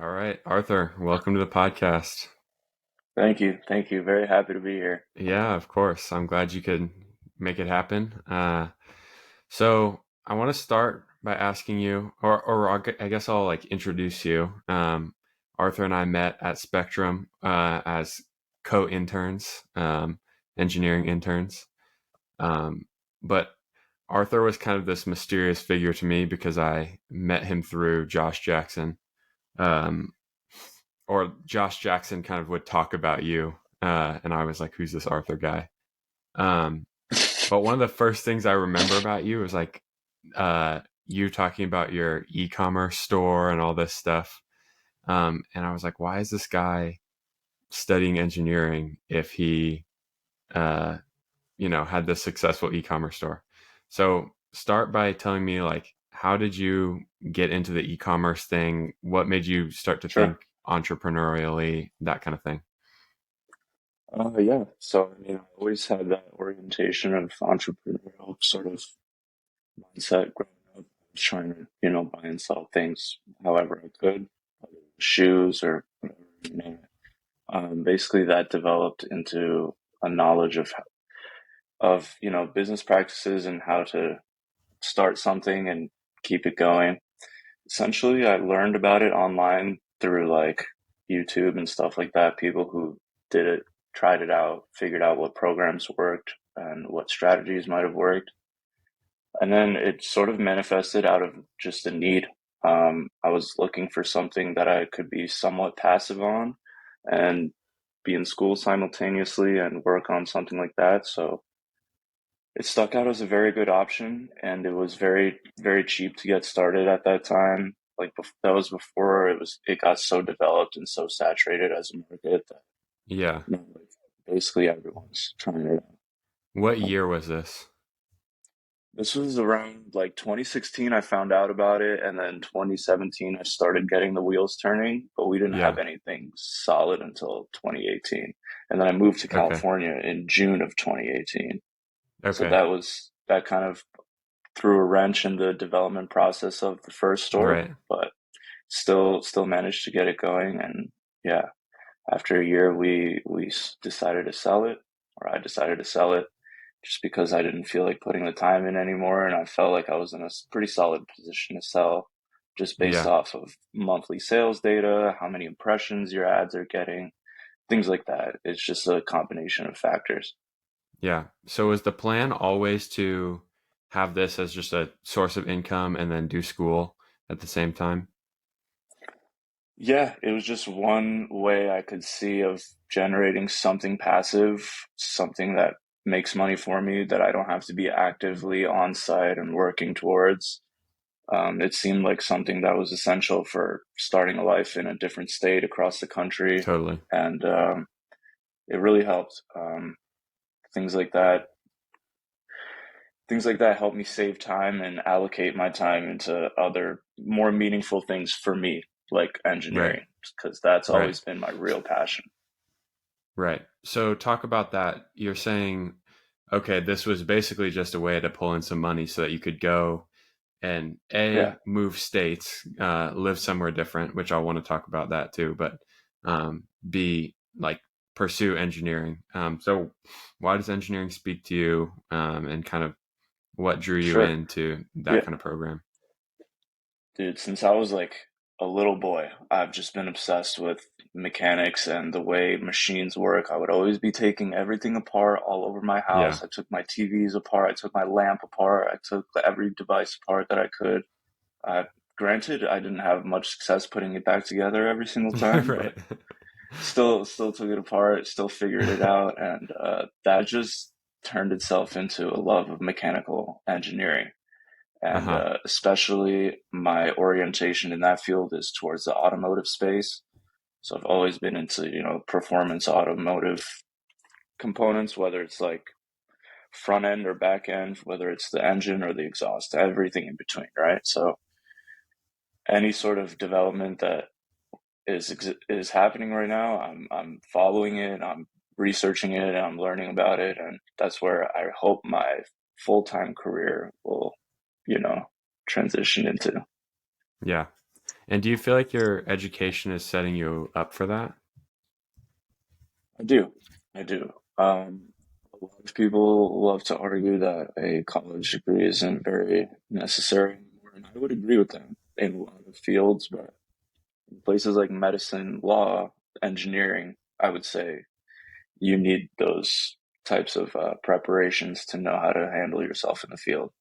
All right, Arthur, welcome to the podcast. Thank you. Thank you. Very happy to be here. Yeah, of course. I'm glad you could make it happen. So I want to start by asking you, I guess I'll like introduce you. Arthur and I met at Spectrum as co-interns, engineering interns. Um, but Arthur was kind of this mysterious figure to me because I met him through Josh Jackson. Um, or Josh Jackson kind of would talk about you, and I was like, "Who's this Arthur guy?" Um, but one of the first things I remember about you was like you talking about your e-commerce store and all this stuff, and I was like, "Why is this guy studying engineering if he, uh, had this successful e-commerce store?" So start by telling me like, how did you get into the e-commerce thing? What made you start to Sure. think entrepreneurially, that kind of thing? Yeah. So, I always had that orientation of entrepreneurial sort of mindset growing up. I was trying to, buy and sell things however I could, whether it was shoes or whatever, you name it. Basically, that developed into a knowledge of business practices and how to start something and keep it going. Essentially, I learned about it online through like YouTube and stuff like that. People who did it, tried it out, figured out what programs worked and what strategies might have worked. And then it sort of manifested out of just a need. I was looking for something that I could be somewhat passive on and be in school simultaneously and work on something like that. So it stuck out as a very good option, and it was very, very cheap to get started at that time. Like that was before it got so developed and so saturated as a market that Yeah. like basically everyone's trying it What out. year was this? This was around like 2016. I found out about it, and then 2017 I started getting the wheels turning, but we didn't have Yeah. anything solid until 2018. And then I moved to Okay. California in June of 2018. So Okay. that kind of threw a wrench in the development process of the first store, Right. but still managed to get it going. And yeah, after a year, we decided to sell it, or I decided to sell it, just because I didn't feel like putting the time in anymore, and I felt like I was in a pretty solid position to sell, just based Yeah. off of monthly sales data, how many impressions your ads are getting, things like that. It's just a combination of factors. Yeah. So was the plan always to have this as just a source of income and then do school at the same time? Yeah, it was just one way I could see of generating something passive, something that makes money for me that I don't have to be actively on site and working towards. It seemed like something that was essential for starting a life in a different state across the country, Totally. and it really helped. Things like that, things like that help me save time and allocate my time into other more meaningful things for me, like Right. engineering, because that's Right. always been my real passion. Right. So talk about that. You're saying, okay, this was basically just a way to pull in some money so that you could go and Yeah. move states, live somewhere different, which I want to talk about that too, but b, like pursue engineering. So why does engineering speak to you, and kind of what drew you Sure. into that Yeah. kind of program? Dude, since I was like a little boy, I've just been obsessed with mechanics and the way machines work. I would always be taking everything apart all over my Yeah. house. I took my TVs apart, I took my lamp apart, I took every device apart that I could. Uh, Granted, I didn't have much success putting it back together every single time, but Right. still took it apart, still figured it out, and that just turned itself into a love of mechanical engineering. And Uh-huh. especially my orientation in that field is towards the automotive space. So I've always been into, performance automotive components, whether it's like front end or back end, whether it's the engine or the exhaust, everything in between, right? So any sort of development that is happening right now, I'm following it, I'm researching it, and I'm learning about it, and that's where I hope my full-time career will, you know, transition into. Yeah. And do you feel like your education is setting you up for that? I do. I do. A lot of people love to argue that a college degree isn't very necessary anymore, and I would agree with them in a lot of fields, but in places like medicine, law, engineering, I would say you need those types of preparations to know how to handle yourself in the field.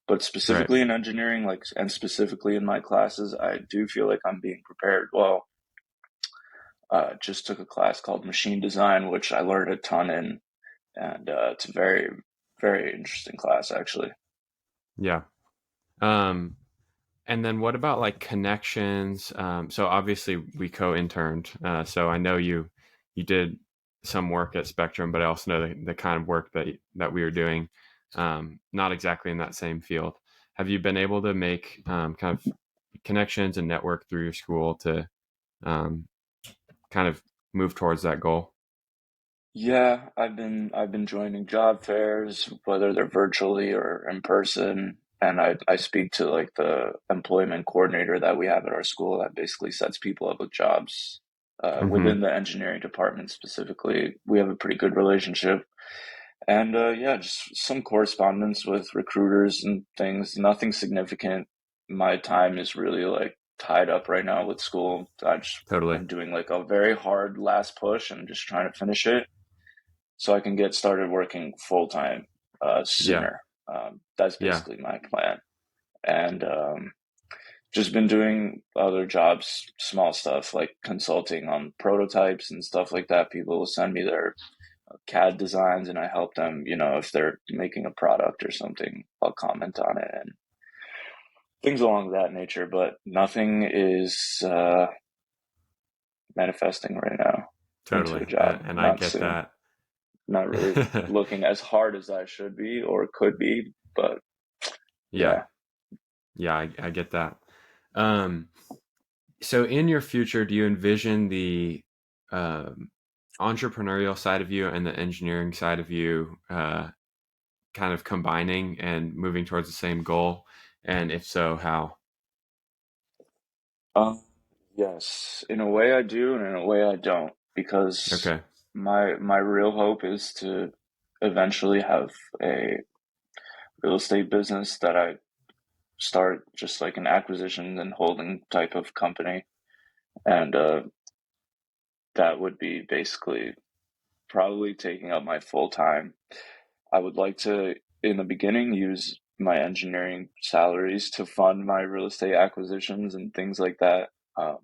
But Right. specifically in engineering, like, and specifically in my classes, I do feel like I'm being prepared well. Just took a class called machine design, which I learned a ton in, and it's a very, very interesting class actually. Yeah. Um, and then what about like connections? So obviously we co-interned. So I know you did some work at Spectrum, but I also know the kind of work that we were doing, not exactly in that same field. Have you been able to make kind of connections and network through your school to um, kind of move towards that goal? Yeah, I've been joining job fairs, whether they're virtually or in person, and I speak to like the employment coordinator that we have at our school that basically sets people up with jobs Hmm. within the engineering department specifically. We have a pretty good relationship, and yeah, just some correspondence with recruiters and things. Nothing significant. My time is really like tied up right now with school. Totally. I'm doing like a very hard last push and just trying to finish it so I can get started working full time Yeah. sooner. That's Yeah. basically my plan. And just been doing other jobs, small stuff like consulting on prototypes and stuff like that. People will send me their CAD designs and I help them, if they're making a product or something, I'll comment on it and things along that nature. But nothing is manifesting right now into a Totally. job. And I Not get soon. that. Not really looking as hard as I should be or could be, but Yeah. yeah. Yeah, I get that. Um, so in your future, do you envision the um, entrepreneurial side of you and the engineering side of you kind of combining and moving towards the same goal? And if so, how? Um, yes, in a way I do, and in a way I don't, because Okay. my real hope is to eventually have a real estate business that I start just like an acquisition and holding type of company, and that would be basically probably taking up my full time. I would like to, in the beginning, use my engineering salaries to fund my real estate acquisitions and things like that,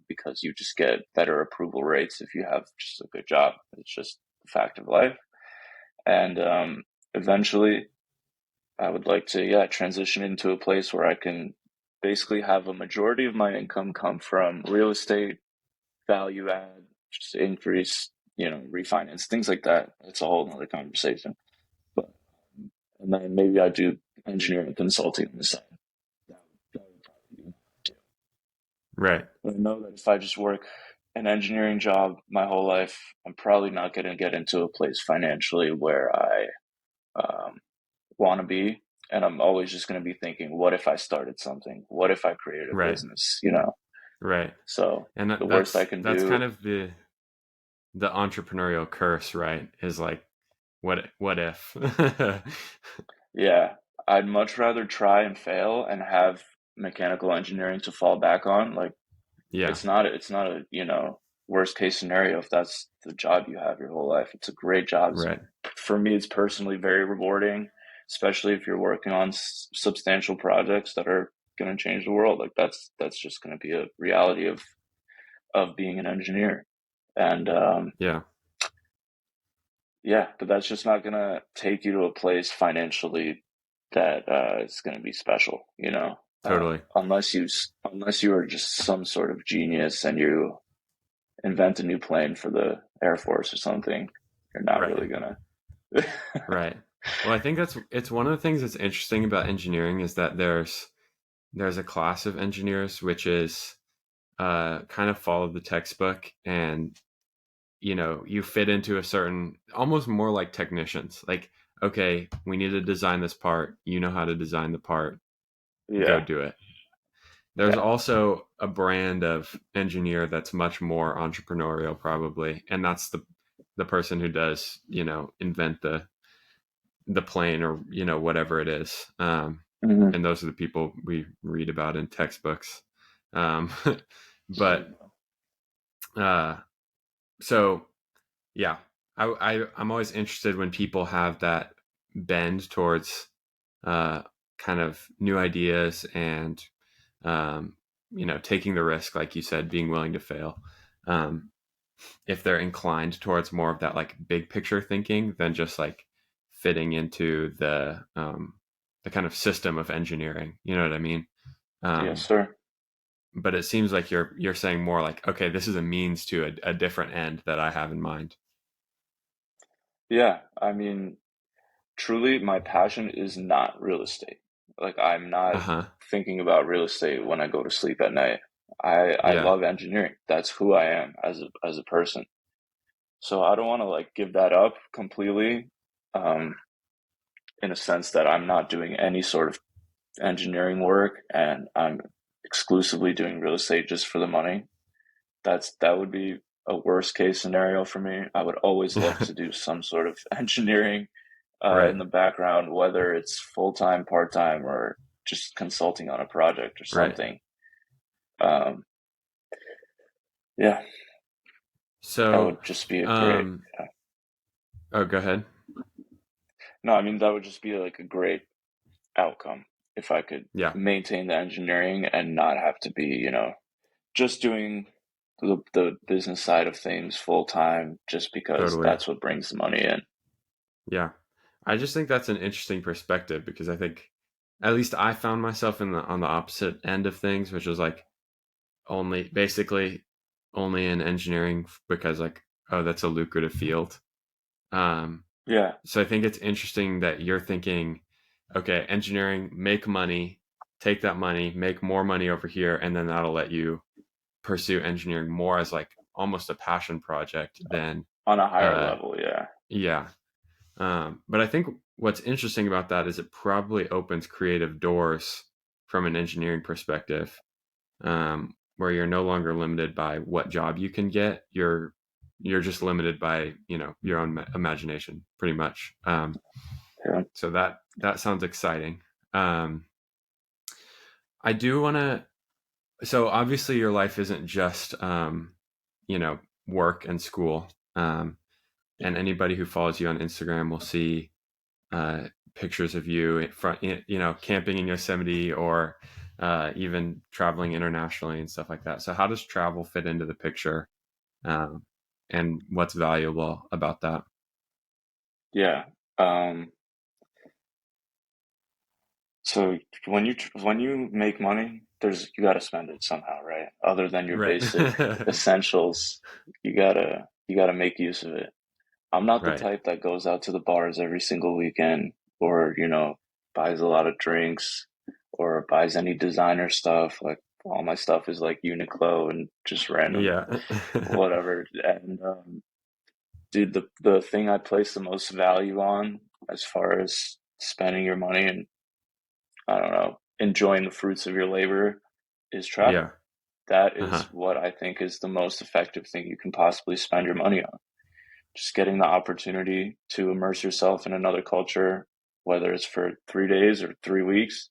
because you just get better approval rates if you have just a good job. It's just a fact of life. And eventually, I would like to, yeah, transition into a place where I can basically have a majority of my income come from real estate, value add, just increase, refinance, things like that. It's a whole other conversation. But and then maybe I do engineering consulting on the side. That would probably be too. Right. But I know that if I just work an engineering job my whole life, I'm probably not going to get into a place financially where I um, want to be. And I'm always just going to be thinking, what if I started something? What if I created a Right. business? Right. So And the worst I that's can that's do, kind of the entrepreneurial curse, right? Is like what if? yeah, I'd much rather try and fail and have mechanical engineering to fall back on. Like, Yeah. it's not a worst case scenario if that's the job you have your whole life. It's a great job. Right. For me, it's personally very rewarding, especially if you're working on substantial projects that are going to change the world. Like that's just going to be a reality of being an engineer. And Yeah. yeah, but that's just not going to take you to a place financially that is going to be special, Totally. unless you are just some sort of genius and you invent a new plane for the Air Force or something, you're not Right. really gonna. Right. Well, I think it's one of the things that's interesting about engineering is that there's a class of engineers which is kind of follow the textbook, and you fit into a certain, almost more like technicians. Like, okay, we need to design this part. You know how to design the part. Go Yeah, do it. There's Yeah. also a brand of engineer that's much more entrepreneurial, probably, and that's the person who does, invent the plane, or whatever it is. Hmm. And those are the people we read about in textbooks. Um, but uh, so yeah, I'm always interested when people have that bend towards uh, kind of new ideas and um, taking the risk, like you said, being willing to fail. Um, if they're inclined towards more of that like big picture thinking than just like fitting into the kind of system of engineering. You know what I mean? Yes, Um, sir. but it seems like you're saying more like, okay, this is a means to a different end that I have in mind. Yeah. I mean, truly, my passion is not real estate. Like, I'm Uh not huh. thinking about real estate when I go to sleep at night. I Yeah. love engineering. That's who I am as a person. So I don't want to like give that up completely, um, in a sense that I'm not doing any sort of engineering work and I'm exclusively doing real estate just for the money. That would be a worst case scenario for me. I would always love to do some sort of engineering Right. in the background, whether it's full time, part time, or just consulting on a project or Right. something. Um, yeah, that So, would just be a great. um, Yeah. oh, go ahead. No, I mean that would just be like a great outcome if I could Yeah. maintain the engineering and not have to be, just doing the business side of things full time just because Totally. that's what brings the money in. Yeah. I just think that's an interesting perspective because I think at least I found myself on the opposite end of things, which was like basically only in engineering because like, oh, that's a lucrative field. Um, Yeah, so I think it's interesting that you're thinking, okay, engineering, make money, take that money, make more money over here, and then that'll let you pursue engineering more as like almost a passion project than on a higher uh level. Yeah, yeah. But I think what's interesting about that is it probably opens creative doors from an engineering perspective, where you're no longer limited by what job you can get. You're just limited by your own imagination, pretty much. yeah, So that sounds exciting. Um, I do want to. So obviously, your life isn't just you know work and school. And anybody who follows you on Instagram will see uh, pictures of you in front, camping in Yosemite or even traveling internationally and stuff like that. So how does travel fit into the picture, um, and what's valuable about that? yeah. Um, so when you make money, you got to spend it somehow, right? Other than your Right. basic essentials, you gotta make use of it. I'm not the Right. type that goes out to the bars every single weekend or, buys a lot of drinks or buys any designer stuff. Like all my stuff is like Uniqlo and just random Yeah. whatever. And dude, the thing I place the most value on as far as spending your money and I don't know, enjoying the fruits of your labor is Yeah. travel. That is Uh-huh. what I think is the most effective thing you can possibly spend your money on. Just getting the opportunity to immerse yourself in another culture, whether it's for 3 days or 3 weeks,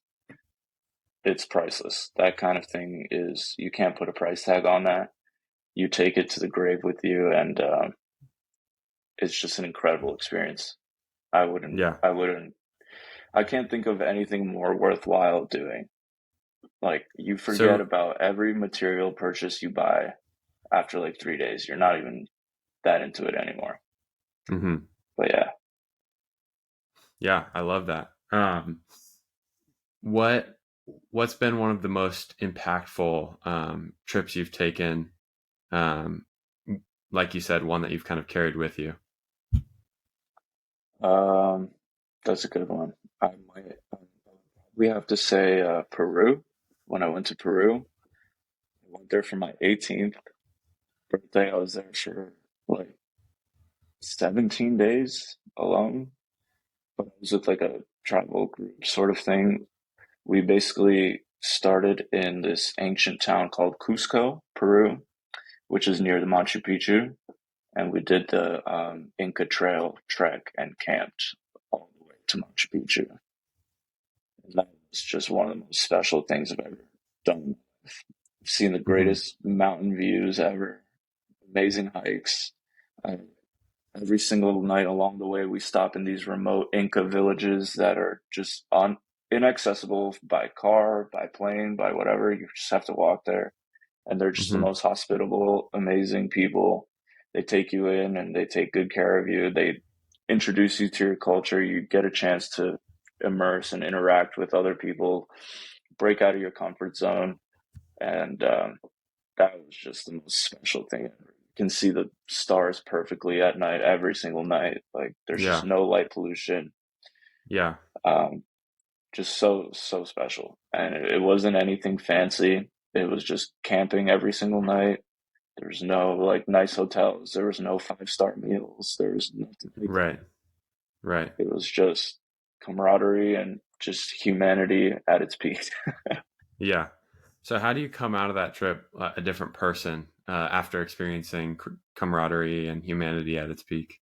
it's priceless. That kind of thing is, you can't put a price tag on that. You take it to the grave with you, and it's just an incredible experience. I wouldn't, Yeah. I wouldn't, I can't think of anything more worthwhile doing. Like, you forget So, about every material purchase you buy after like 3 days. You're not even that into it anymore. mhm. But yeah. Yeah, I love that. What what's been one of the most impactful trips you've taken? Um, like you said, one that you've kind of carried with you. Um, that's a good one. I might we have to say Peru. When I went to Peru, I went there for my 18th birthday. I was there for like 17 days alone, but I was with like a travel group sort of thing. We basically started in this ancient town called Cusco, Peru, which is near the Machu Picchu. And we did the Inca Trail trek and camped all the way to Machu Picchu. And that was just one of the most special things I've ever done. I've seen the Hmm. greatest mountain views ever, amazing hikes. I, every single night along the way, we stop in these remote Inca villages that are just inaccessible by car, by plane, by whatever. You just have to walk there, and they're just the Hmm. most hospitable, amazing people. They take you in and they take good care of you. They introduce you to your culture. You get a chance to immerse and interact with other people, break out of your comfort zone, and that was just the most special thing ever. You can see the stars perfectly at night, every single night. Like there's just Yeah. no light pollution. Yeah. Um, just so special, and it wasn't anything fancy. It was just camping every single night. There was no like nice hotels. There was no five-star meals. There was nothing like that. Right. Right. It was just camaraderie and just humanity at its peak. Yeah. So how do you come out of that trip a different person after experiencing camaraderie and humanity at its peak?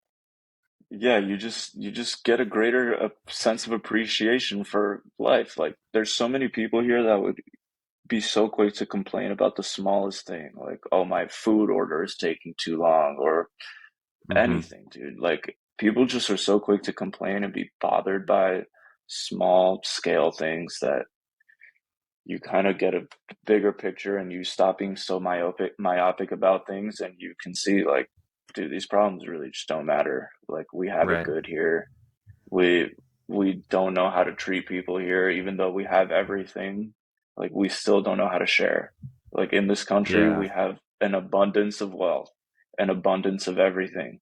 Yeah, you just get a greater sense of appreciation for life. Like there's so many people here that would be so quick to complain about the smallest thing, like, oh, my food order is taking too long, or Hmm. anything, dude. Like people just are so quick to complain and be bothered by small scale things that you kind of get a bigger picture and you stop being so myopic about things, and you can see like, dude, these problems really just don't matter. Like we have it Right. good here. We don't know how to treat people here, even though we have everything. Like we still don't know how to share. Like in this country Yeah. we have an abundance of wealth, an abundance of everything,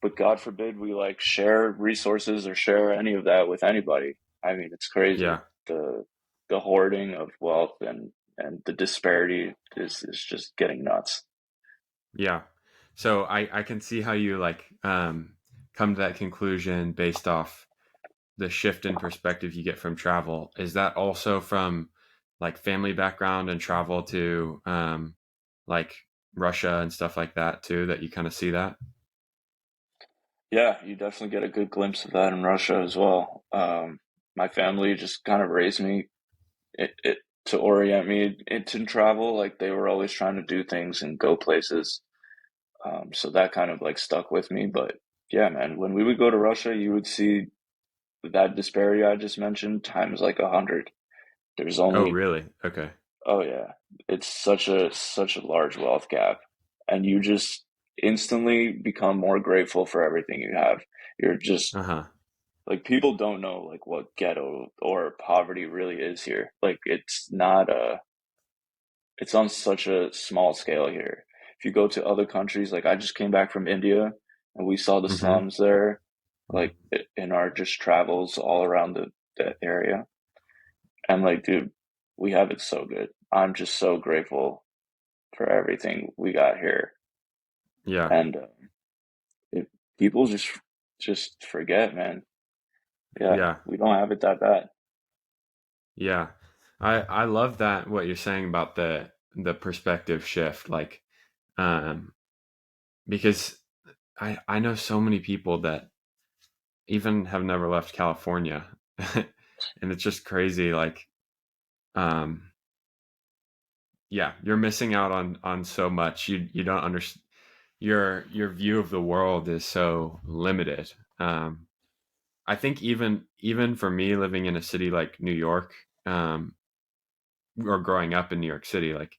but God forbid we like share resources or share any of that with anybody. I mean, it's crazy. Yeah. The hoarding of wealth and the disparity is just getting nuts. Yeah. So I can see how you like come to that conclusion based off the shift in perspective you get from travel. Is that also from like family background and travel to like Russia and stuff like that too, that you kind of see that? Yeah, you definitely get a good glimpse of that in Russia as well. My family just kind of raised me it to orient me into travel. Like they were always trying to do things and go places. So that kind of like stuck with me. But yeah, man, when we would go to Russia, you would see that disparity I just mentioned times like 100. There's Oh, only, really? Okay. oh yeah, it's such a large wealth gap, and you just instantly become more grateful for everything you have. You're just Uh-huh. like, people don't know like what ghetto or poverty really is here. Like it's not it's on such a small scale here. If you go to other countries, like I just came back from India and we saw the Mm-hmm. slums there, like in our just travels all around the area. And like, dude, we have it so good. I'm just so grateful for everything we got here. Yeah. And if people just forget, man. Yeah, Yeah. we don't have it that bad. Yeah. I love that what you're saying about the perspective shift, like um because I know so many people that even have never left California. And it's just crazy like um yeah, you're missing out on so much. You don't understand, your view of the world is so limited. I think even for me living in a city like New York, um or growing up in New York City, like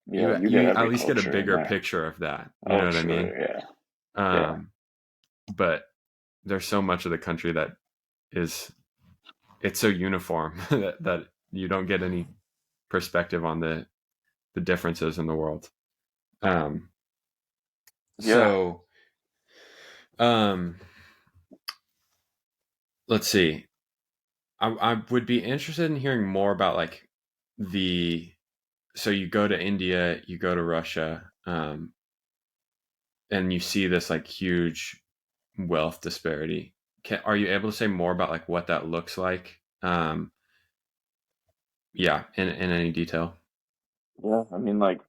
Yeah, you you get you at every least get a culture in bigger there. picture of that. You know Oh, what I mean? sure, yeah, yeah, Um, but there's so much of the country that is it's so uniform that you don't get any perspective on the differences in the world. Um, yeah, so um, let's see. I would be interested in hearing more about like the so you go to India, you go to Russia, and you see this like huge wealth disparity. Are you able to say more about like what that looks like? Yeah, in any detail. Yeah, I mean, like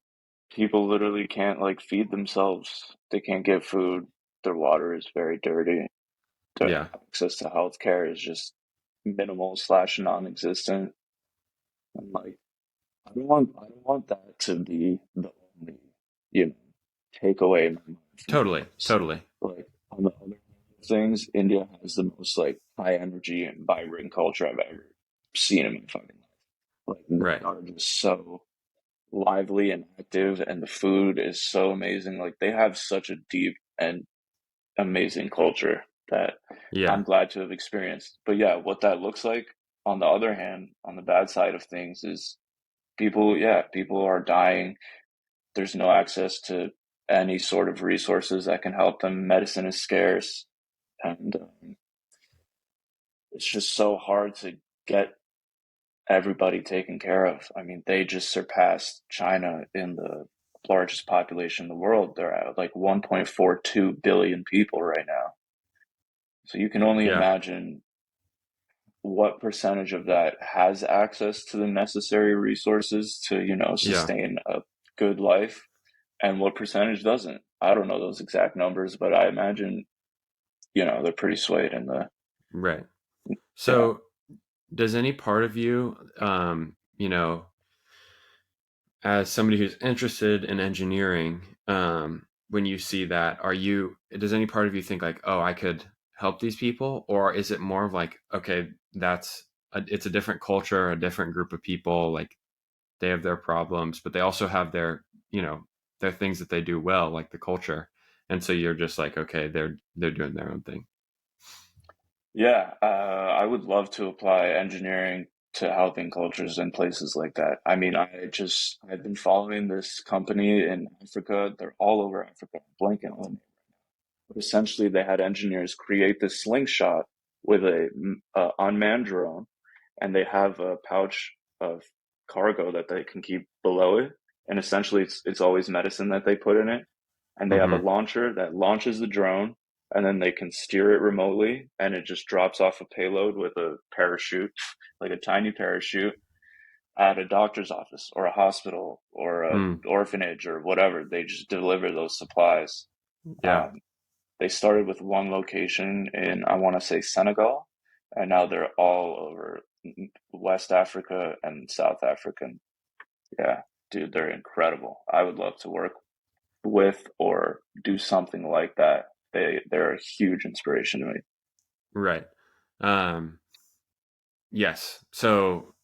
people literally can't like feed themselves. They can't get food. Their water is very dirty. Their Yeah, access to healthcare is just minimal slash non-existent. And like, I don't want that to be the only, you know, take away my mind from the totally, place. totally. Like on the other hand of things, India has the most like high energy and vibrant culture I've ever seen in my fucking life. Like they Right. are just so lively and active, and the food is so amazing. Like they have such a deep and amazing culture that I'm Yeah, glad to have experienced. But yeah, what that looks like on the other hand, on the bad side of things, is people, yeah, people are dying. There's no access to any sort of resources that can help them. Medicine is scarce, and it's just so hard to get everybody taken care of. I mean, they just surpassed China in the largest population in the world. They're at like 1.42 billion people right now. So you can only yeah, imagine what percentage of that has access to the necessary resources to, yeah. sustain a good life, and what percentage doesn't. I don't know those exact numbers, but I imagine, they're pretty swayed in the, Right. yeah. So, does any part of you, as somebody who's interested in engineering, when you see that, does any part of you think like, oh, I could help these people? Or is it more of like, okay, it's a different culture, a different group of people, like they have their problems, but they also have you know, their things that they do well, like the culture. And so you're just like, okay, they're doing their own thing. Yeah, I would love to apply engineering to helping cultures in places like that. I mean, I've been following this company in Africa. They're all over Africa. I'm blanking on it. But essentially, they had engineers create this slingshot with a unmanned drone, and they have a pouch of cargo that they can keep below it. And essentially, it's always medicine that they put in it, and they have a Mm-hmm. launcher that launches the drone, and then they can steer it remotely, and it just drops off a payload with a parachute, like a tiny parachute, at a doctor's office or a hospital or a Mm, orphanage or whatever. They just deliver those supplies. yeah. They started with one location in, I want to say, Senegal, and now they're all over West Africa and South Africa. Yeah, dude, they're incredible. I would love to work with or do something like that. They're a huge inspiration to me. Right. Um, yes. So,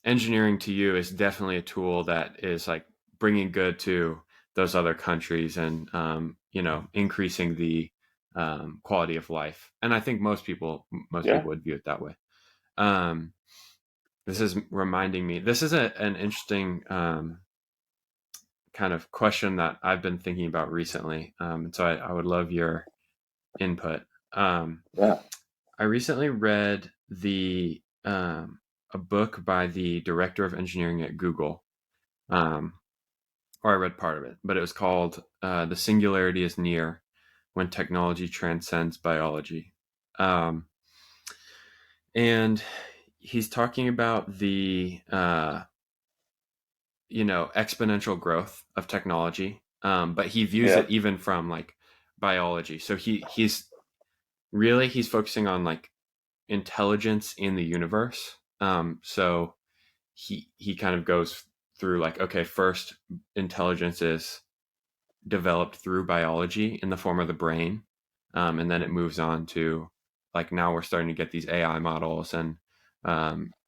engineering to you is definitely a tool that is like bringing good to those other countries and increasing the quality of life. And I think most Yeah. people would view it that way. Um, this is reminding me. This is an interesting kind of question that I've been thinking about recently. And so I would love your input. Um, Yeah. I recently read the a book by the director of engineering at Google. Um, or I read part of it, but it was called "The Singularity is Near: When Technology Transcends Biology," um, and he's talking about the exponential growth of technology, but he views Yeah. it even from like biology. So he's focusing on like intelligence in the universe. So he kind of goes through like, okay, first intelligence is developed through biology in the form of the brain, and then it moves on to like now we're starting to get these AI models and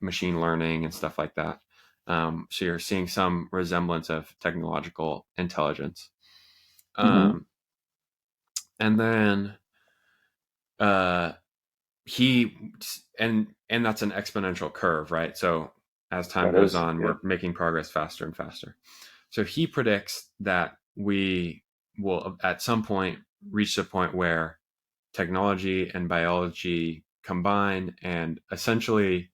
machine learning and stuff like that. So you're seeing some resemblance of technological intelligence, Hmm. um, and then uh, he and that's an exponential curve, right? So as time That goes is. on, Yeah. we're making progress faster and faster. So he predicts that we will at some point reach the point where technology and biology combine and essentially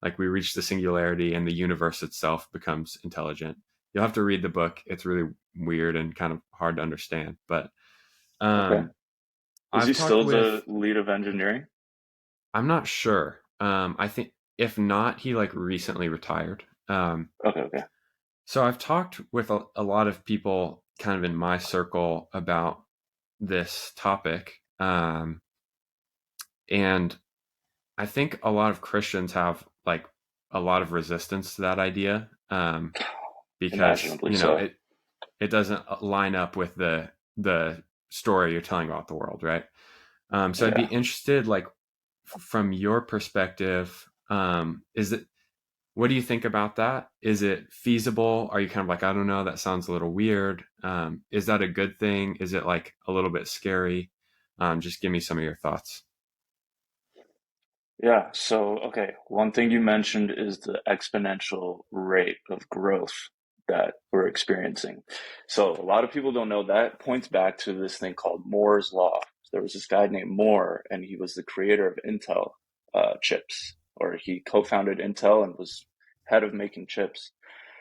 like we reach the singularity and the universe itself becomes intelligent. You'll have to read the book. It's really weird and kind of hard to understand, but Okay. um Is I've he talked still the with lead of engineering? I'm not sure. I think If not, he like recently retired. Okay, okay. So I've talked with a lot of people kind of in my circle about this topic. And I think a lot of Christians have like a lot of resistance to that idea, because Imaginably so. it doesn't line up with the story you're telling about the world, right? So I'd be Yeah. interested, like from your perspective, is it what do you think about that? Is it feasible? Are you kind of like, I don't know, that sounds a little weird? Is that a good thing? Is it like a little bit scary? Just give me some of your thoughts. Yeah. So, okay. One thing you mentioned is the exponential rate of growth that we're experiencing. So, a lot of people don't know that points back to this thing called Moore's Law. There was this guy named Moore, and he was the creator of Intel chips, or he co founded Intel and was head of making chips.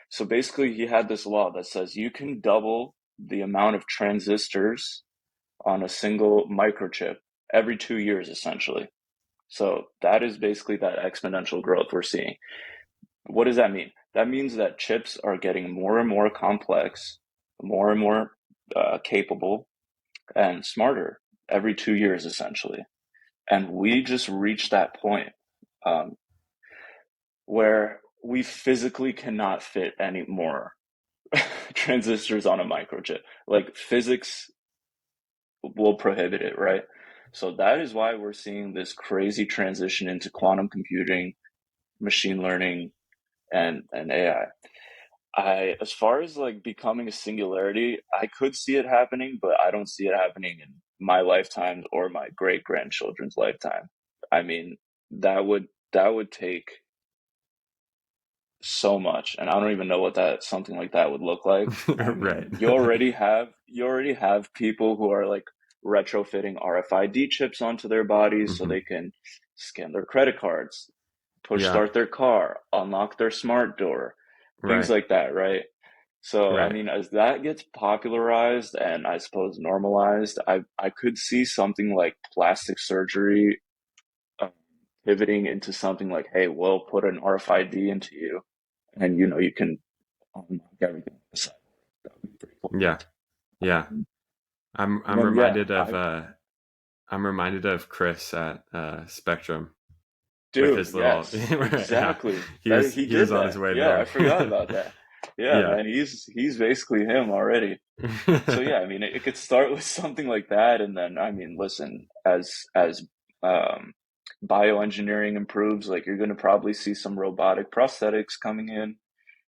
So, basically, he had this law that says you can double the amount of transistors on a single microchip every 2 years, essentially. So that is basically that exponential growth we're seeing. What does that mean? That means that chips are getting more and more complex, more and more capable, and smarter every 2 years, essentially. And we just reached that point um, where we physically cannot fit any more transistors on a microchip. Like physics will prohibit it, right? So that is why we're seeing this crazy transition into quantum computing, machine learning, and AI. As far as like becoming a singularity, I could see it happening, but I don't see it happening in my lifetime or my great grandchildren's lifetime. I mean, that would take so much, and I don't even know what that something like that would look like. I Right. mean, you already have people who are like retrofitting RFID chips onto their bodies so Hmm. they can scan their credit cards, push Yeah. start their car, unlock their smart door, things Right. like that, right? So, I Right. mean, as that gets popularized and I suppose normalized, I could see something like plastic surgery um, pivoting into something like, hey, we'll put an RFID into you, and you can unlock everything on the side. That would be pretty cool. Yeah. Yeah. I'm And I'm then, yeah, reminded of I'm reminded of Chris at Spectrum with dude, his little yes, yeah. exactly. He That was he he was did on his that. way Yeah, I there. forgot about that. Yeah, Yeah. man, he's basically him already. So yeah, I mean, it could start with something like that, and then I mean, listen, as um, bioengineering improves, like you're going to probably see some robotic prosthetics coming in.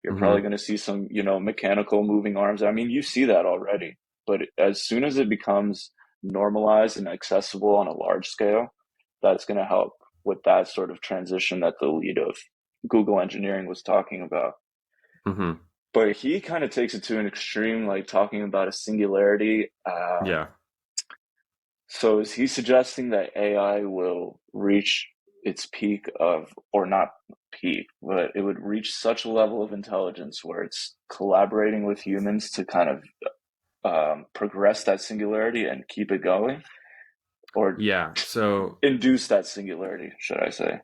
You're probably Hmm. going to see some, mechanical moving arms. I mean, you see that already, but as soon as it becomes normalized and accessible on a large scale, that's going to help with that sort of transition that the lead of Google engineering was talking about. Hmm. But he kind of takes it to an extreme, like talking about a singularity. Yeah. So is he suggesting that AI will reach its peak of, or not peak, but it would reach such a level of intelligence where it's collaborating with humans to kind of progress that singularity and keep it going, or Yeah. So induce that singularity, should I say?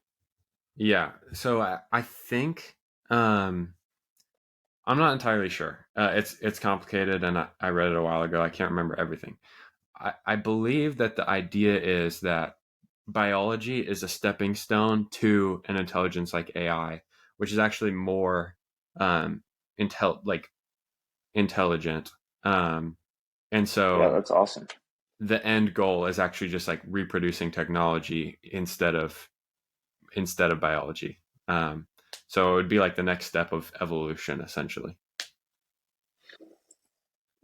yeah. So I think I'm not entirely sure. It's complicated, and I read it a while ago. I can't remember everything. I believe that the idea is that biology is a stepping stone to an intelligence like AI, which is actually more um, like intelligent. Um, and Yeah, so that's awesome. the end goal is actually just like reproducing technology instead of biology. Um, so it would be like the next step of evolution, essentially.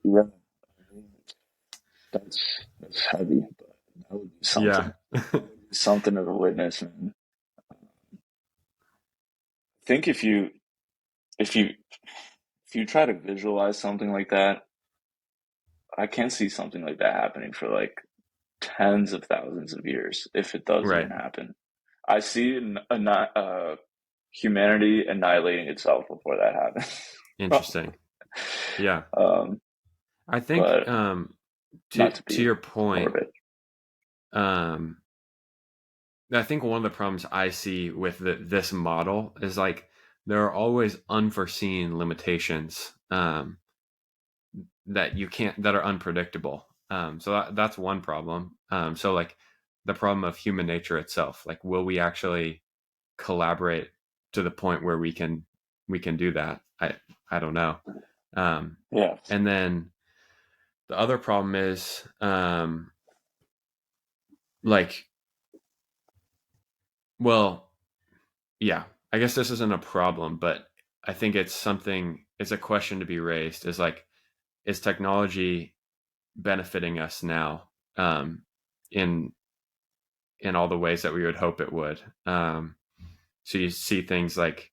Yeah, that's heavy, but that would be Yeah. something. That would be something of a witness, man. I think if you if you try to visualize something like that, I can't see something like that happening for like tens of thousands of years, if it does even Right. happen. I see humanity annihilating itself before that happens. Interesting. Yeah. um, I think but not to to be your point, morbid. um, I think one of the problems I see with this model is like there are always unforeseen limitations that you can't that are unpredictable. So that's one problem. So like the problem of human nature itself, like will we actually collaborate to the point where we can do that? I don't know. Um, Yeah, and then the other problem is like, well, yeah, I guess this isn't a problem, but I think it's a question to be raised is like, is technology benefiting us now in all the ways that we would hope it would? So you see things like,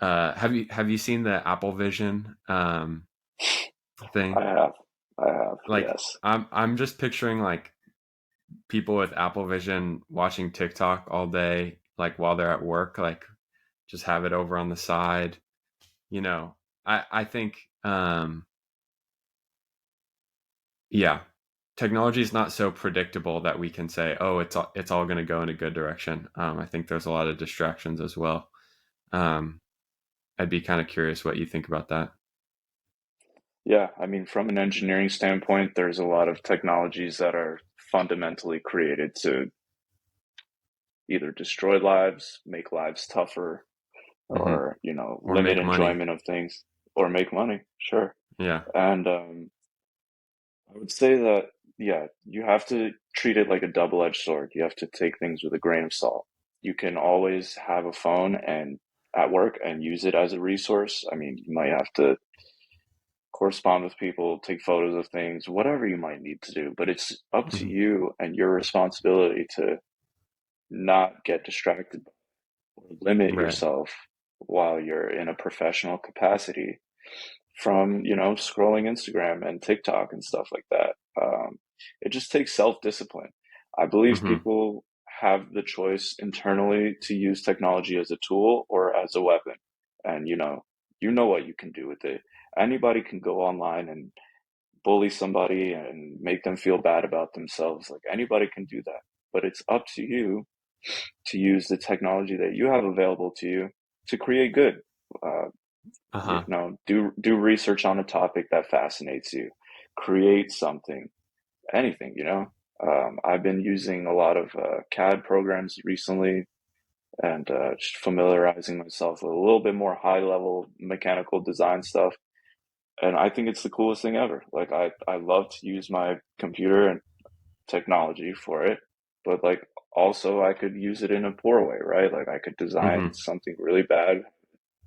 have you seen the Apple Vision thing? I have. I have. Like Yes. I'm just picturing like people with Apple Vision watching TikTok all day, like while they're at work, like just have it over on the side. You know, I think yeah, technology is not so predictable that we can say, oh, it's all going to go in a good direction. I think there's a lot of distractions as well. Um, I'd be kind of curious what you think about that. Yeah, I mean, from an engineering standpoint, there's a lot of technologies that are fundamentally created to either destroy lives, make lives tougher, Hmm. or, Or limit make money. enjoyment of things, or make money. Sure. Yeah. And I would say that, yeah, you have to treat it like a double-edged sword. You have to take things with a grain of salt. You can always have a phone and at work and use it as a resource. I mean, you might have to correspond with people, take photos of things, whatever you might need to do, but it's up to Hmm. you and your responsibility to not get distracted or limit Right. yourself while you're in a professional capacity from scrolling Instagram and TikTok and stuff like that. It just takes self-discipline. I believe Hmm. people have the choice internally to use technology as a tool or as a weapon, and you know what you can do with it. Anybody can go online and bully somebody and make them feel bad about themselves. Like anybody can do that, but it's up to you to use the technology that you have available to you to create good. Uh, Uh-huh. do research on a topic that fascinates you, create something, anything. I've been using a lot of CAD programs recently, and just familiarizing myself with a little bit more high level mechanical design stuff. And I think it's the coolest thing ever. Like I love to use my computer and technology for it, but like also I could use it in a poor way, right? Like I could design Hmm. something really bad,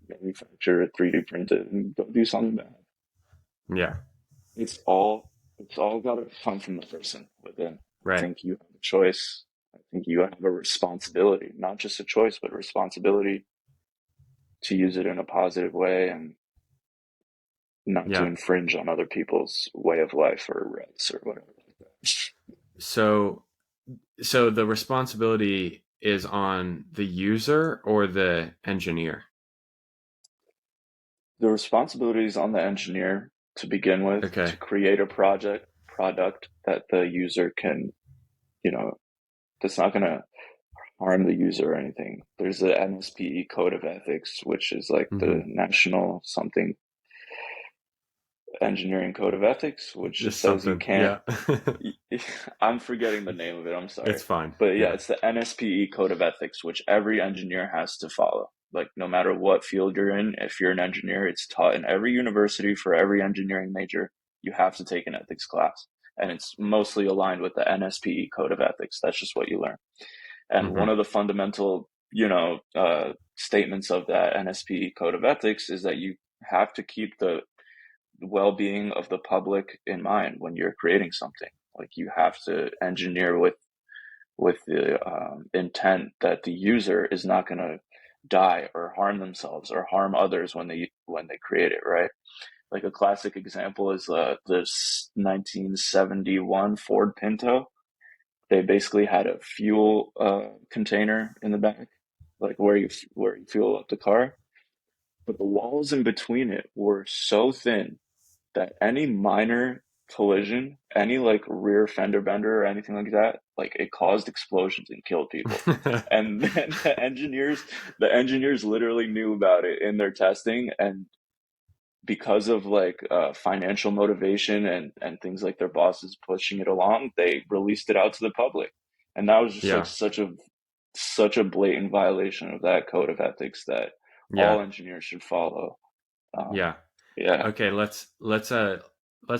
manufacture it, 3D print it, and go do something bad. Yeah. It's all got to come from the person within. I Right. think you have a choice. I think you have a responsibility, not just a choice, but a responsibility to use it in a positive way and not to Yeah. infringe on other people's way of life or rights or whatever like that. So the responsibility is on the user or the engineer? The responsibility is on the engineer to begin with Okay. to create a product that the user can, you know, that's not going to harm the user or anything. There's the NSPE Code of Ethics, which is like the Hmm. national something engineering code of ethics, which just Just says you something. can't. Yeah. I'm forgetting the name of it. I'm It's sorry, fine. but yeah, Yeah. it's the NSPE Code of Ethics, which every engineer has to follow. Like no matter what field you're in, if you're an engineer, it's taught in every university for every engineering major. You have to take an ethics class, and it's mostly aligned with the NSPE Code of Ethics. That's just what you learn. And one Hmm. of the fundamental, statements of that NSPE Code of Ethics is that you have to keep the well-being of the public in mind when you're creating something. Like you have to engineer with the intent that the user is not going to die or harm themselves or harm others when they create it, right? Like a classic example is this 1971 Ford Pinto. They basically had a fuel container in the back, like where you fuel up the car, but the walls in between it were so thin that any minor collision, any like rear fender bender or anything like that, like it caused explosions and killed people. And then the engineers literally knew about it in their testing, and because of like financial motivation and things like their bosses pushing it along, they released it out to the public, and that was just like Yeah. such a blatant violation of that code of ethics that Yeah. all engineers should follow. Um, Yeah. yeah, Okay, let's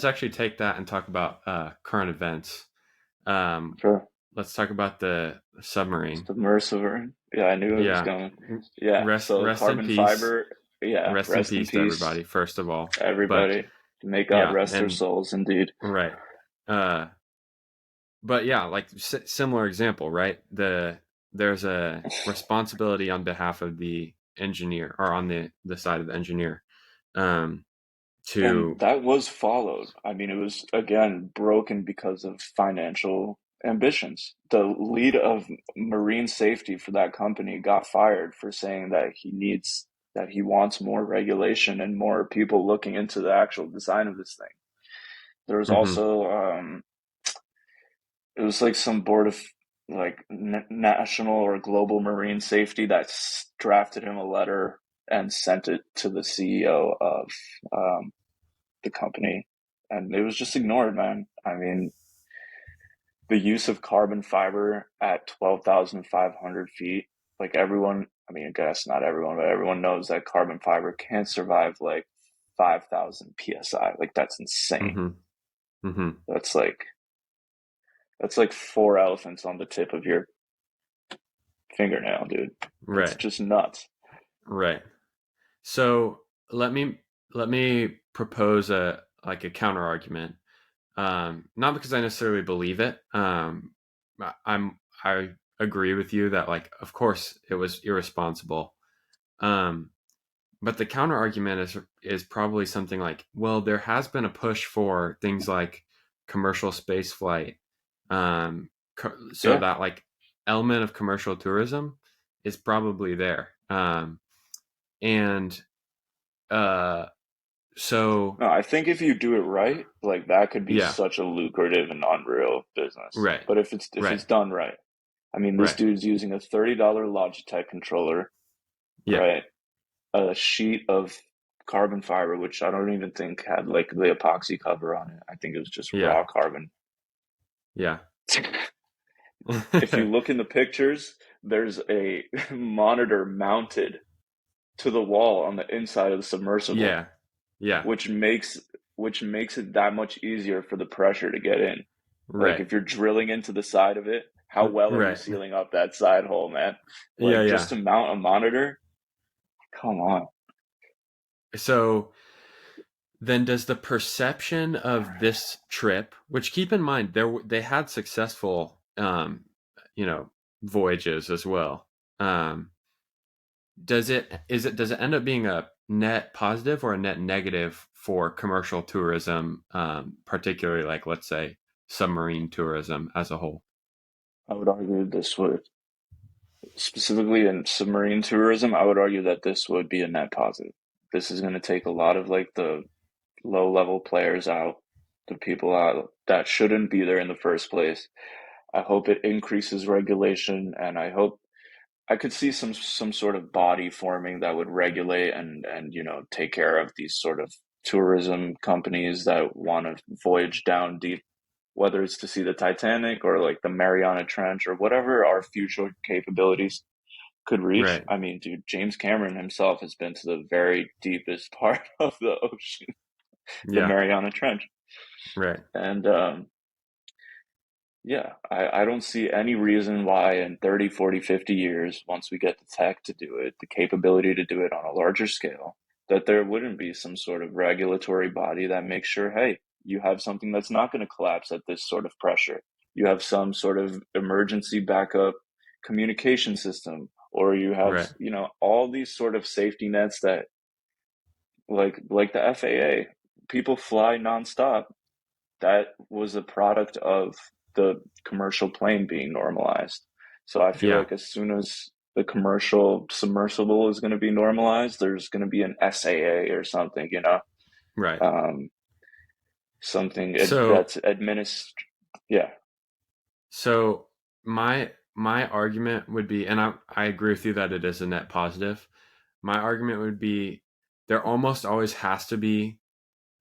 actually take that and talk about current events. Um, sure. let's talk about the submarine. Submersible. Yeah, I knew it was Yeah. going. Yeah, so Rest in carbon peace. fiber. Yeah, Rest in rest in peace to peace, everybody, first of all. But everybody. May God yeah, rest their and souls, indeed. right. Uh, but yeah, like similar example, right? There's a responsibility on behalf of the engineer, or on the side of the engineer, um, And to that was followed. I mean, it was again broken because of financial ambitions. The lead of marine safety for that company got fired for saying that he wants more regulation and more people looking into the actual design of this thing. There was hmm also it was like some board of like national or global marine safety that drafted him a letter and sent it to the CEO of um, the company, and it was just ignored, man. I mean, the use of carbon fiber at 12,500 feet, like everyone, I mean, I guess not everyone, but everyone knows that carbon fiber can't survive like 5,000 psi. Like that's insane. hmm hmm That's like that's like four elephants on the tip of your fingernail, dude. That's Right. just nuts. Right. So let me let me propose a counter argument. Not because I necessarily believe it. I agree with you that, like, of course it was irresponsible. Um, but the counter argument is probably something like, well, there has been a push for things like commercial space flight, so Yeah. that, like, element of commercial tourism is probably there. And uh, so No, I think if you do it right, like that could be yeah, such a lucrative and unreal business. right, But if it's right, done right, I mean, this right, dude's using a $30 Logitech controller, yeah, right? A sheet of carbon fiber, which I don't even think had like the epoxy cover on it. I think it was just yeah, raw carbon. yeah, If you look in the pictures, there's a monitor mounted to the wall on the inside of the submersible, yeah, yeah, which makes which makes it that much easier for the pressure to get in. Like right, if you're drilling into the side of it, how well are you right, sealing up that side hole, man? yeah, Like just yeah. to mount a monitor, come on. So then, does the perception of this trip, which, keep in mind, they had successful, you know, voyages as well. Um, does it end up being a net positive or a net negative for commercial tourism, particularly, like, let's say, submarine tourism as a whole? I would argue this would, specifically in submarine tourism, I would argue that this would be a net positive. This is going to take a lot of like the low level players out, the people out that shouldn't be there in the first place. I hope it increases regulation, and I hope I could see some sort of body forming that would regulate and take care of these sort of tourism companies that want to voyage down deep, whether it's to see the Titanic or like the Mariana Trench or whatever our future capabilities could reach. Right. I mean, dude, James Cameron himself has been to the very deepest part of the ocean, the Yeah. Mariana Trench, Right. and yeah, I don't see any reason why in 30, 40, 50 years, once we get the tech to do it, the capability to do it on a larger scale, that there wouldn't be some sort of regulatory body that makes sure, hey, you have something that's not going to collapse at this sort of pressure. You have some sort of emergency backup communication system, or you have, Right. all these sort of safety nets that, like the FAA, people fly nonstop. That was a product of the commercial plane being normalized. So I feel Yeah. like as soon as the commercial submersible is going to be normalized, there's going to be an SAA or something, Right. um, something So that's administered. Yeah, so my argument would be, and I agree with you that it is a net positive. My argument would be there almost always has to be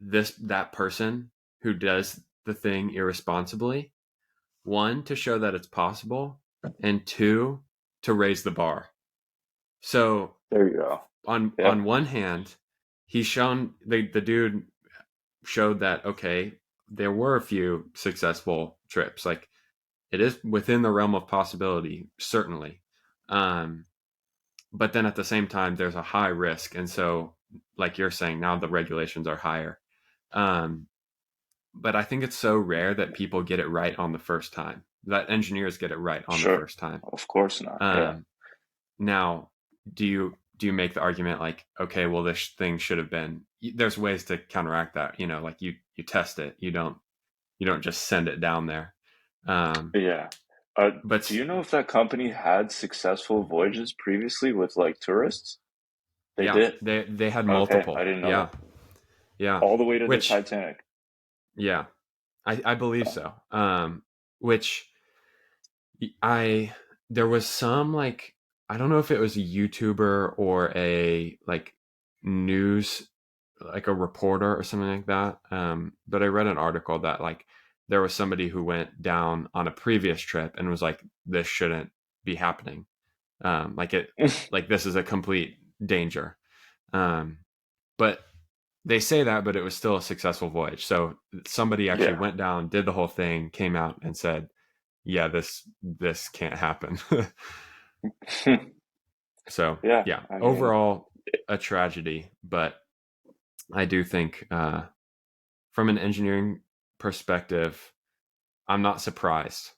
that person who does the thing irresponsibly. One, to show that it's possible, and two, to raise the bar. So there you go. on Yeah, one hand, he's shown the dude showed that okay, there were a few successful trips. Like it is within the realm of possibility, certainly. Um, but then at the same time, there's a high risk, and so like you're saying, now the regulations are higher. Um, but I think it's so rare that people get it right on the first time. That engineers get it right on the sure. first time. Of course not. Yeah, Um, Now, do you make the argument like, okay, well, this thing should have been? There's ways to counteract that. Like you test it. You don't just send it down there. Um, yeah. Do but you know if that company had successful voyages previously with like tourists? They yeah, did. they had Okay, I multiple. didn't know Yeah, that. yeah. All the way to the Which Titanic. yeah, I believe Wow. so. Which I there was some like I don't know if it was a YouTuber or a like news like a reporter or something like that. But I read an article that like there was somebody who went down on a previous trip and was like, this shouldn't be happening. Like it like this is a complete danger. Um, but they say that, but it was still a successful voyage. So somebody actually Yeah. went down, did the whole thing, came out and said, yeah, this can't happen. So Yeah, yeah, I mean, overall a tragedy, but I do think from an engineering perspective, I'm not surprised.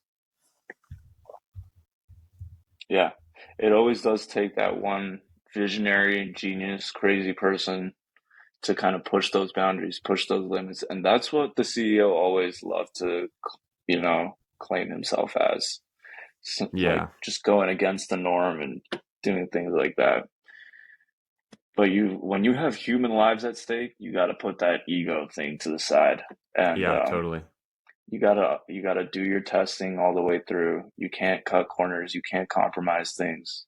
yeah. It always does take that one visionary, genius, crazy person to kind of push those boundaries, push those limits. And that's what the CEO always loved to, claim himself as. So, like Yeah, just going against the norm and doing things like that. But when you have human lives at stake, you got to put that ego thing to the side. And yeah, totally. you gotta do your testing all the way through. You can't cut corners. You can't compromise things.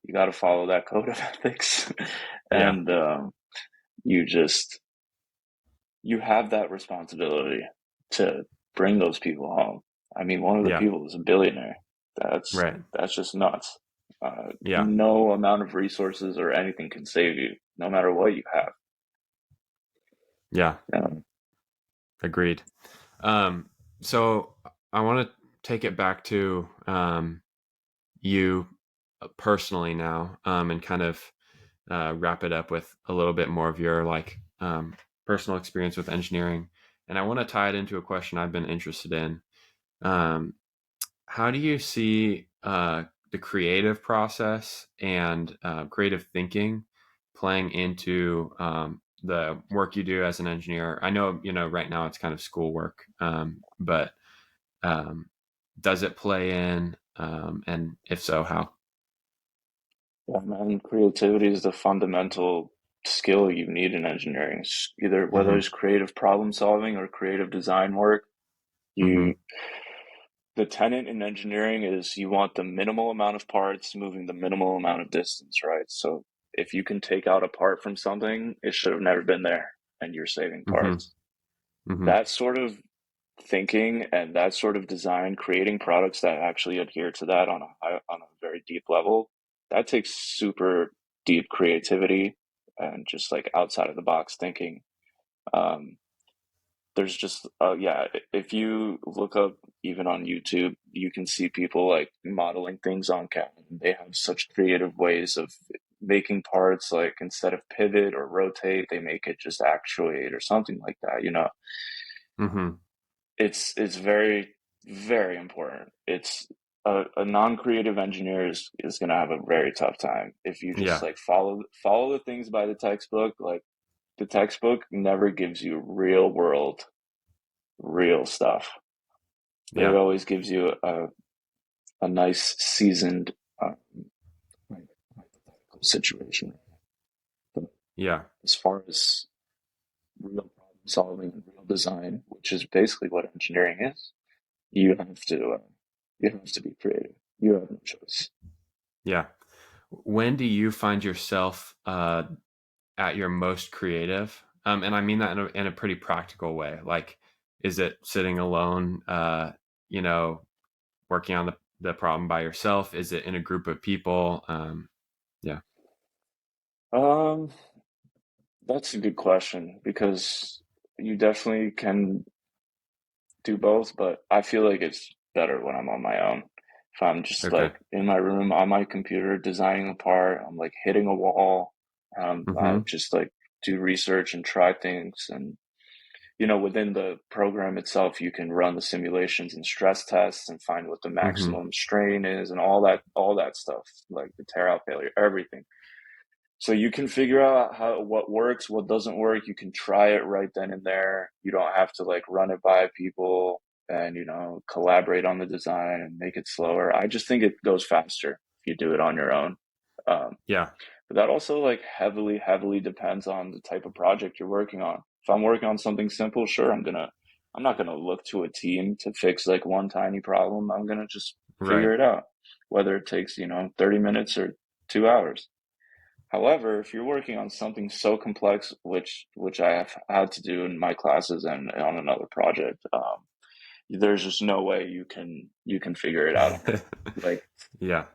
You got to follow that code of ethics, Yeah, and you just you have that responsibility to bring those people home. I mean, one of the yeah, people is a billionaire. That's right. that's just nuts. Yeah, No amount of resources or anything can save you, no matter what you have. yeah, Um, agreed. Um, so I want to take it back to you personally now, and kind of wrap it up with a little bit more of your like personal experience with engineering. And I want to tie it into a question I've been interested in. Um, how do you see the creative process and creative thinking playing into the work you do as an engineer? I know right now it's kind of schoolwork, but um, does it play in? And if so, how? yeah, man, creativity is the fundamental skill you need in engineering. Either whether Hmm. it's creative problem solving or creative design work, Hmm. you the tenet in engineering is you want the minimal amount of parts moving the minimal amount of distance, right? So if you can take out a part from something, it should have never been there, and you're saving Hmm. parts. Hmm. That sort of thinking and that sort of design, creating products that actually adhere to that on a very deep level, that takes super deep creativity and just like outside of the box thinking. Um, there's just yeah, if you look up even on YouTube, you can see people like modeling things on CAD. They have such creative ways of making parts, like instead of pivot or rotate, they make it just actuate or something like that. Hmm. It's very very important. It's a non-creative engineer is going to have a very tough time if you just Yeah. like follow the things by the textbook. Like the textbook never gives you real stuff. It Yeah. always gives you a nice seasoned hypothetical situation. But Yeah. as far as real problem solving and real design, which is basically what engineering is, you have to you have to be creative. You have no choice. Yeah. When do you find yourself at your most creative? And I mean that in a pretty practical way. Like, is it sitting alone, you know, working on the problem by yourself? Is it in a group of people? Yeah. Um, that's a good question because you definitely can do both, but I feel like it's better when I'm on my own. If I'm just Okay. like in my room on my computer designing a part, I'm like hitting a wall, I Mm-hmm. just like do research and try things. And, you know, within the program itself, you can run the simulations and stress tests and find what the Mm-hmm. maximum strain is and all that stuff, like the tear out failure, everything. So you can figure out how what works, what doesn't work. You can try it right then and there. You don't have to like run it by people and, you know, collaborate on the design and make it slower. I just think it goes faster if you do it on your own. Um, Yeah. but that also like heavily depends on the type of project you're working on. If I'm working on something simple, sure, I'm not gonna look to a team to fix like one tiny problem. I'm gonna just Right. figure it out, whether it takes, you know, 30 minutes or 2 hours. However, if you're working on something so complex, which I have had to do in my classes and on another project, there's just no way you can figure it out on your own. Like Yeah.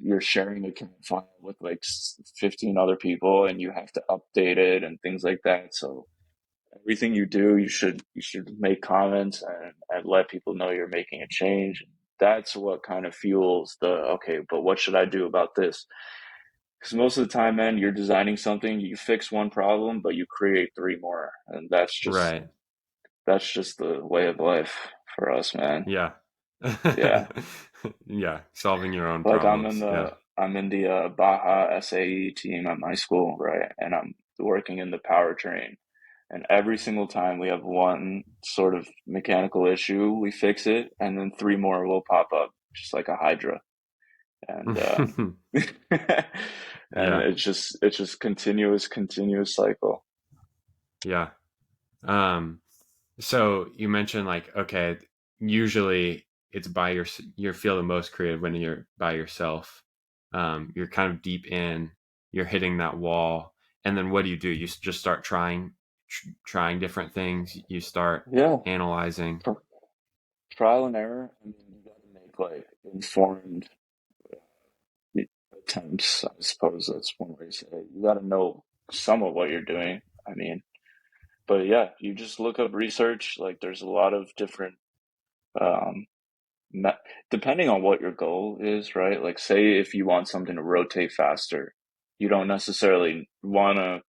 you're sharing a CAD file with like 15 other people, and you have to update it and things like that. So everything you do, you should make comments and let people know you're making a change. That's what kind of fuels the okay, but what should I do about this? Because most of the time, man, you're designing something, you fix one problem, but you create three more, and Right. that's just the way of life for us, man. Yeah. Yeah, Yeah. Solving your own like problems. Yeah. I'm in the Baja SAE team at my school, right? And I'm working in the powertrain. And every single time we have one sort of mechanical issue, we fix it, and then three more will pop up, just like a hydra. And and Yeah. it's just continuous cycle. Yeah. Um, so you mentioned like, okay, usually it's you feel the most creative when you're by yourself. You're kind of deep in, you're hitting that wall. And then what do? You just start trying different things. You start Yeah, analyzing. tr- trial and error. I mean, you got to make like informed attempts. I suppose that's one way to say it. You got to know some of what you're doing. I mean, but yeah, you just look up research. Like, there's a lot of different, um, me- depending on what your goal is, right? Like, say if you want something to rotate faster, you don't necessarily want to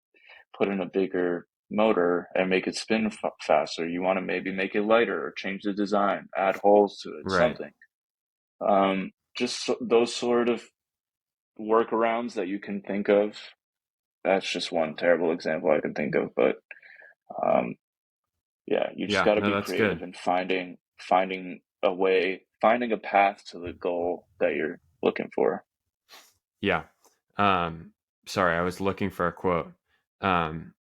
put in a bigger motor and make it spin faster. You want to maybe make it lighter or change the design, add holes to it, Right. something. Those sort of workarounds that you can think of. That's just one terrible example I can think of, but um, yeah, you just Yeah. got to No, be that's creative good. in finding a way, finding a path to the goal that you're looking for. Yeah. Um, sorry, I was looking for a quote.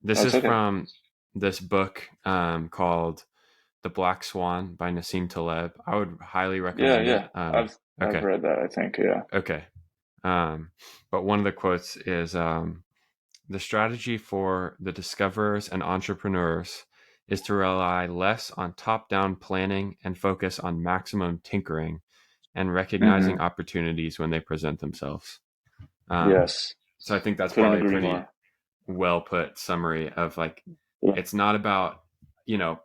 This That's is okay. from this book called The Black Swan by Nassim Taleb. I would highly Yeah, recommend it. yeah. I've Okay. read that, I think, yeah. Okay. Um, but one of the quotes is the strategy for the discoverers and entrepreneurs is to rely less on top down planning and focus on maximum tinkering and recognizing Hmm. opportunities when they present themselves. Um, Yes. so I think that's Couldn't probably a agree pretty more. well put summary of like, Yeah. it's not about, you know,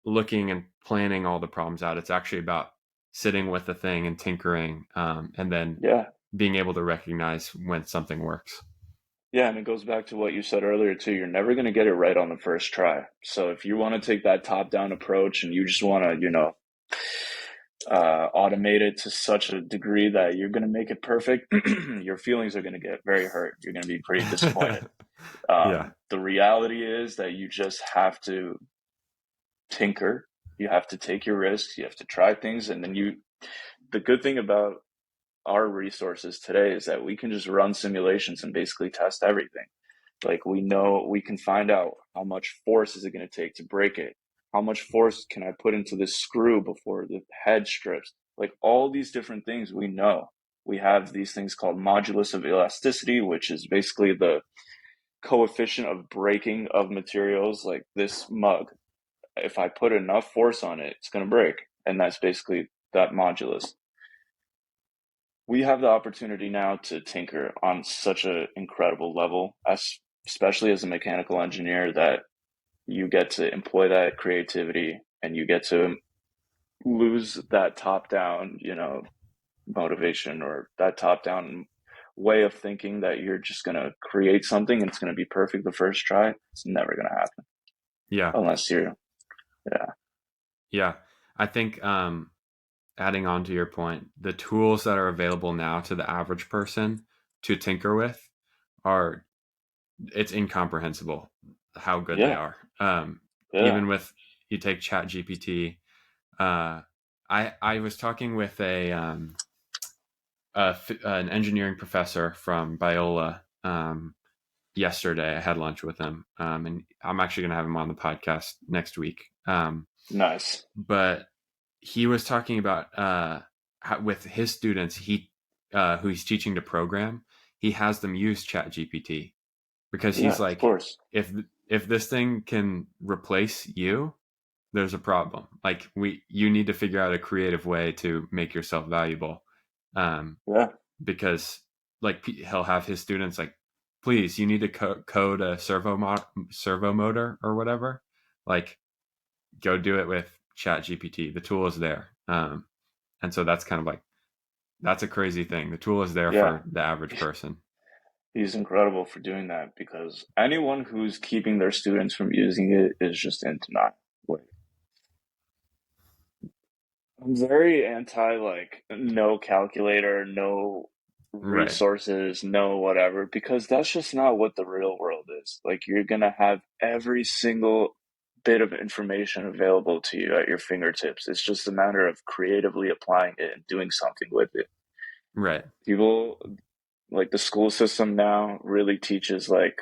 looking and planning all the problems out. It's actually about sitting with the thing and tinkering, and then Yeah. being able to recognize when something works. Yeah, and it goes back to what you said earlier too. You're never going to get it right on the first try. So if you want to take that top-down approach and you just want to, you know, automate it to such a degree that you're going to make it perfect, your feelings are going to get very hurt. You're going to be pretty disappointed. Yeah. The reality is that you just have to tinker. You have to take your risks. You have to try things, and then the good thing about our resources today is that we can just run simulations and basically test everything. Like we know we can find out how much force is it going to take to break it. How much force can I put into this screw before the head strips? Like all these different things we know. We have these things called modulus of elasticity, which is basically the coefficient of breaking of materials. Like this mug, if I put enough force on it, it's going to break. And that's basically that modulus. We have the opportunity now to tinker on such an incredible level, especially as a mechanical engineer, that you get to employ that creativity and you get to lose that top down, motivation or that top down way of thinking that you're just going to create something and it's going to be perfect the first try. It's never going to happen Yeah. unless you're, yeah, Yeah. I think adding on to your point, the tools that are available now to the average person to tinker with are it's incomprehensible how good they yeah, are. yeah, Even with you take Chat GPT. I was talking with an engineering professor from Biola yesterday. I had lunch with him, and I'm actually going to have him on the podcast next week. nice. But he was talking about how, with his students, who he's teaching to program, he has them use Chat GPT because Yeah, he's of like, course. if if this thing can replace you, there's a problem. Like you need to figure out a creative way to make yourself valuable, um, Yeah, because like he'll have his students like, please, you need to code a servo motor or whatever. Like, go do it with Chat GPT. The tool is there, and so that's kind of like that's a crazy thing. The tool is there yeah. for the average person. He's incredible for doing that because anyone who's keeping their students from using it is just in denial. Like, I'm very anti like no calculator, no Right, resources, no whatever, because that's just not what the real world is. Like you're gonna have every single bit of information available to you at your fingertips. It's just a matter of creatively applying it and doing something with it. right, People like the school system now really teaches like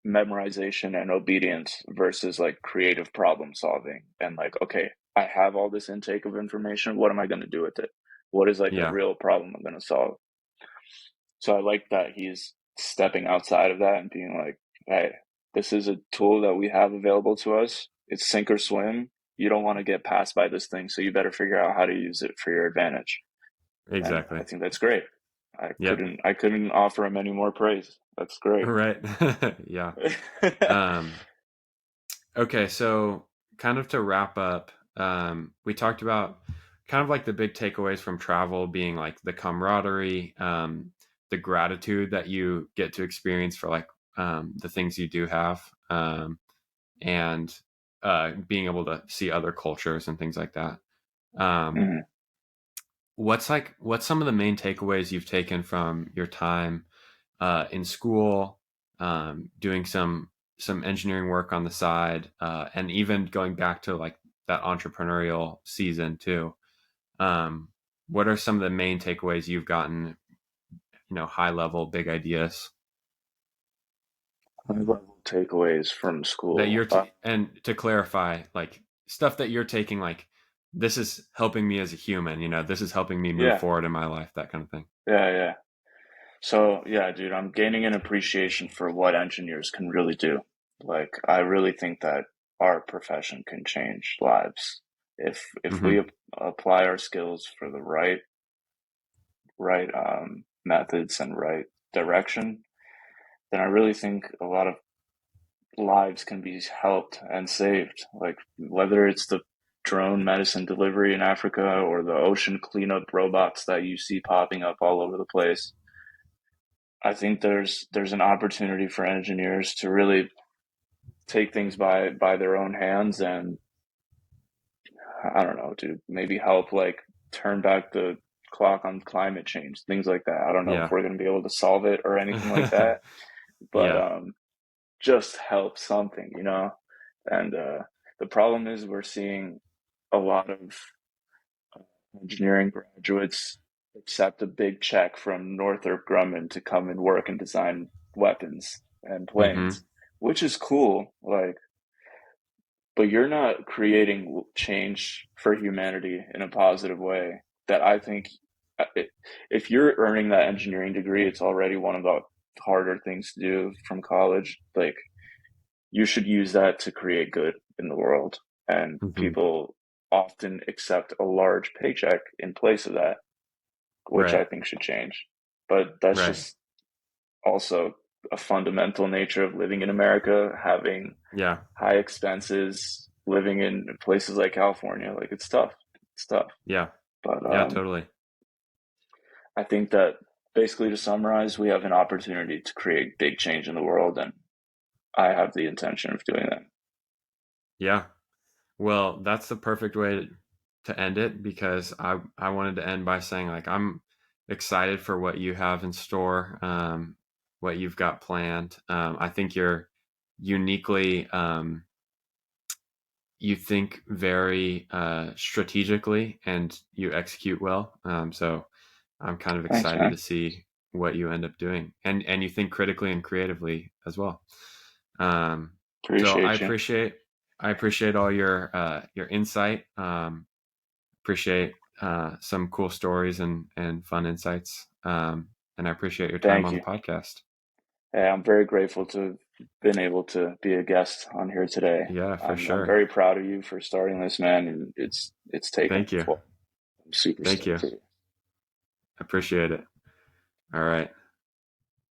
memorization and obedience versus like creative problem solving and like, okay, I have all this intake of information, what am I going to do with it? What is like a yeah, real problem I'm going to solve? So I like that he's stepping outside of that and being like, hey, this is a tool that we have available to us. It's sink or swim. You don't want to get passed by this thing, so you better figure out how to use it for your advantage. And I exactly. think that's great. i Yep, couldn't i couldn't offer him any more praise. That's great. right, yeah. Um, okay, so kind of to wrap up, we talked about kind of like the big takeaways from travel being like the camaraderie, the gratitude that you get to experience for like the things you do have, and being able to see other cultures and things like that. Um, Mhm. what's some of the main takeaways you've taken from your time in school, doing some engineering work on the side, and even going back to like that entrepreneurial season too. Um, what are some of the main takeaways you've gotten? High level, big ideas High level takeaways from that school. and to clarify, like stuff that you're taking, like this is helping me as a human. This is helping me move Yeah, forward in my life. That kind of thing. yeah. So yeah, dude, I'm gaining an appreciation for what engineers can really do. Like, I really think that our profession can change lives if we Hmm. apply our skills for the right methods and right direction. Then I really think a lot of lives can be helped and saved. Like whether it's the drone medicine delivery in Africa or the ocean cleanup robots that you see popping up all over the place. I think there's an opportunity for engineers to really take things by their own hands and I don't know, to maybe help like turn back the clock on climate change, things like that. I don't know if Yeah. we're going to be able to solve it or anything like that, but Yeah. just help something, And the problem is we're seeing a lot of engineering graduates accept a big check from Northrop Grumman to come and work and design weapons and Hmm. planes, which is cool. Like but you're not creating change for humanity in a positive way. That I think, if you're earning that engineering degree, it's already one of the harder things to do from college. Like, you should use that to create good in the world. And Hmm. people often accept a large paycheck in place of that, which Right. I think should change. But that's Right. just also a fundamental nature of living in America, having Yeah. high expenses, living in places like California. Like, it's tough. It's tough. Yeah. But Yeah. Totally. I think that, basically, to summarize, we have an opportunity to create big change in the world, and I have the intention of doing that. Yeah. Well, that's the perfect way to end it because I wanted to end by saying like I'm excited for what you have in store, what you've got planned. I think you're uniquely you think very strategically and you execute well. So I'm kind of Thanks, excited to man. see what you end up doing, and you think critically and creatively as well. Um, so Appreciate you. I appreciate all your insight. Appreciate some cool stories and fun insights. And I appreciate your time Thank on the you. podcast. Yeah, I'm very grateful to have been able to be a guest on here today. Yeah, for I'm sure. very proud of you for starting this, man, and it's taken Thank off you. well. I'm super Thank stoked you. for you. Appreciate it. All right.